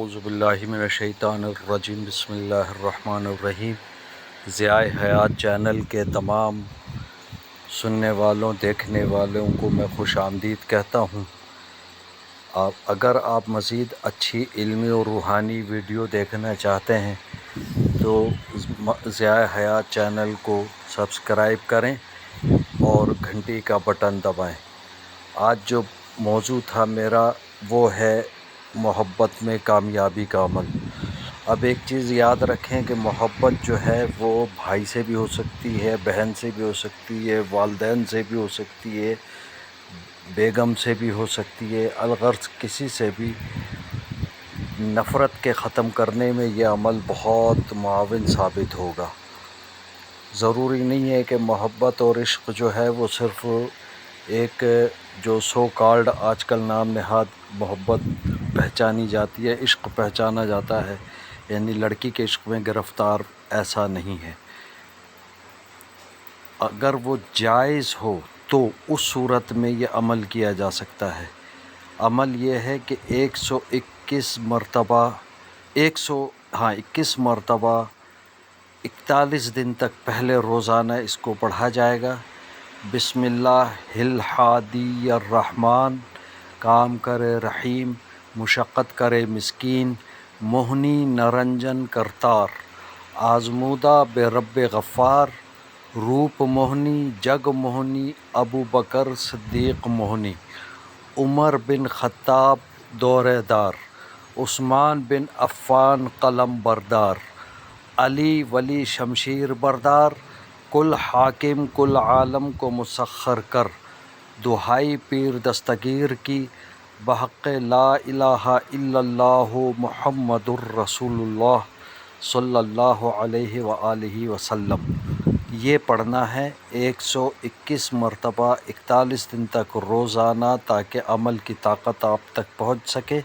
اعوذ باللہ من الشیطان الرجیم بسم اللہ الرحمن الرحیم۔ ضیاء حیات چینل کے تمام سننے والوں دیکھنے والوں کو میں خوش آمدید کہتا ہوں۔ اگر آپ مزید اچھی علمی اور روحانی ویڈیو دیکھنا چاہتے ہیں تو ضیاء حیات چینل کو سبسکرائب کریں اور گھنٹی کا بٹن دبائیں۔ آج جو موضوع تھا میرا وہ ہے محبت میں کامیابی کا عمل۔ اب ایک چیز یاد رکھیں کہ محبت جو ہے وہ بھائی سے بھی ہو سکتی ہے، بہن سے بھی ہو سکتی ہے، والدین سے بھی ہو سکتی ہے، بیگم سے بھی ہو سکتی ہے، الغرض کسی سے بھی۔ نفرت کے ختم کرنے میں یہ عمل بہت معاون ثابت ہوگا۔ ضروری نہیں ہے کہ محبت اور عشق جو ہے وہ صرف ایک جو سو کالڈ آج کل نام نہاد محبت پہچانی جاتی ہے، عشق پہچانا جاتا ہے، یعنی لڑکی کے عشق میں گرفتار، ایسا نہیں ہے۔ اگر وہ جائز ہو تو اس صورت میں یہ عمل کیا جا سکتا ہے۔ عمل یہ ہے کہ 21 مرتبہ 41 دن تک پہلے روزانہ اس کو پڑھا جائے گا۔ بسم اللہ الہادی الرحمن، کام کرے رحیم، مشقت کرے مسکین، موہنی نرنجن کرتار، آزمودہ بے رب غفار، روپ موہنی جگ موہنی، ابو بکر صدیق موہنی، عمر بن خطاب دورے دار، عثمان بن عفان قلم بردار، علی ولی شمشیر بردار، کل حاکم کل عالم کو مسخر کر، دہائی پیر دستگیر کی، بحق لا الہ الا اللہ محمد الرسول اللہ صلی اللہ علیہ وآلہ وسلم۔ یہ پڑھنا ہے 121 مرتبہ 41 دن تک روزانہ، تاکہ عمل کی طاقت آپ تک پہنچ سکے۔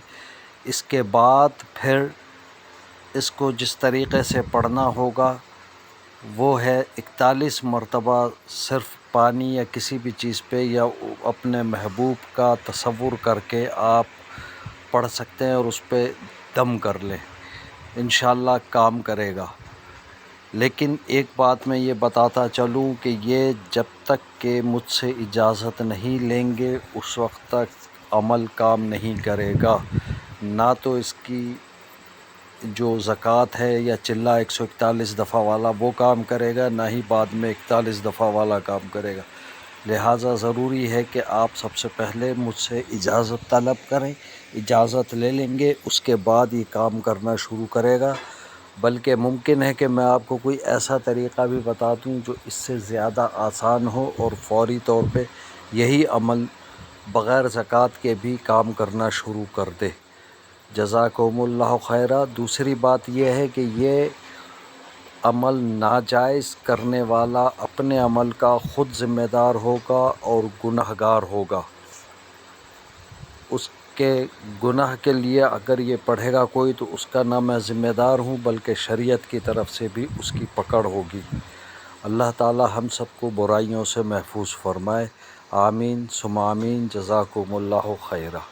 اس کے بعد پھر اس کو جس طریقے سے پڑھنا ہوگا وہ ہے 41 مرتبہ صرف پانی یا کسی بھی چیز پہ یا اپنے محبوب کا تصور کر کے آپ پڑھ سکتے ہیں اور اس پہ دم کر لیں، انشاءاللہ کام کرے گا۔ لیکن ایک بات میں یہ بتاتا چلوں کہ یہ جب تک کہ مجھ سے اجازت نہیں لیں گے اس وقت تک عمل کام نہیں کرے گا۔ نہ تو اس کی جو زکوٰۃ ہے یا چلہ 141 دفعہ والا وہ کام کرے گا، نہ ہی بعد میں 41 دفعہ والا کام کرے گا۔ لہٰذا ضروری ہے کہ آپ سب سے پہلے مجھ سے اجازت طلب کریں، اجازت لے لیں گے اس کے بعد یہ کام کرنا شروع کرے گا۔ بلکہ ممکن ہے کہ میں آپ کو کوئی ایسا طریقہ بھی بتا دوں جو اس سے زیادہ آسان ہو اور فوری طور پہ یہی عمل بغیر زکوٰۃ کے بھی کام کرنا شروع کر دے۔ جزاکم اللہ خیرہ۔ دوسری بات یہ ہے کہ یہ عمل ناجائز کرنے والا اپنے عمل کا خود ذمہ دار ہوگا اور گناہ گار ہوگا۔ اس کے گناہ کے لیے اگر یہ پڑھے گا کوئی تو اس کا نہ میں ذمہ دار ہوں بلکہ شریعت کی طرف سے بھی اس کی پکڑ ہوگی۔ اللہ تعالی ہم سب کو برائیوں سے محفوظ فرمائے، آمین ثم آمین۔ جزاکم اللہ خیرہ۔